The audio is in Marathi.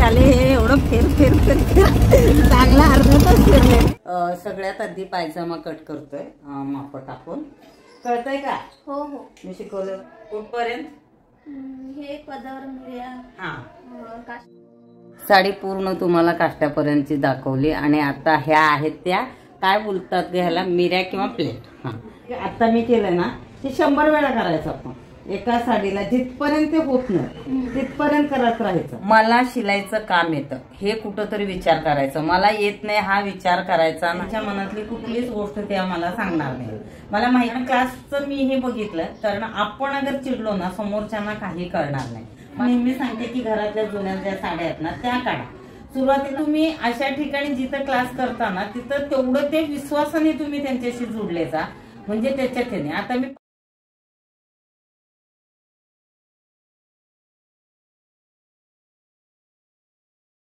झाले हे एवढं फेर फेर फेर चांगला अर्धा तास फिरले। सगळ्यात आधी पायजामा कट करतोय माप टाकून। कळतंय का? हो हो मी शिकवलं कुठपर्यंत? हे पदावर मिळ्या। हा साडी पूर्ण तुम्हाला काष्ट्यापर्यंतची दाखवली आणि आता ह्या आहेत त्या काय बोलतात ह्याला मिऱ्या किंवा प्लेट। हा आता मी केलं ना ते 100 वेळा करायचं आपण एका साडीला जिथपर्यंत ते होत नाही तिथपर्यंत करत राहायचं। मला शिलाईचं काम येतं हे कुठंतरी विचार करायचं, मला येत नाही हा विचार करायचा। माझ्या मनातली कुठलीच गोष्ट ते आम्हाला सांगणार नाही। मला माहिती क्लासचं मी हे बघितलं कारण आपण अगर चिडलो ना समोरच्यांना काही कळणार नाही। नेहमी सांगते की घरातल्या जुन्या ज्या साड्या आहेत ना त्या काढा। सुरुवातीला तुम्ही अशा ठिकाणी जिथं क्लास करता ना तिथं तेवढं ते विश्वासाने तुम्ही त्यांच्याशी जोडले जा म्हणजे त्याच्यात आता मी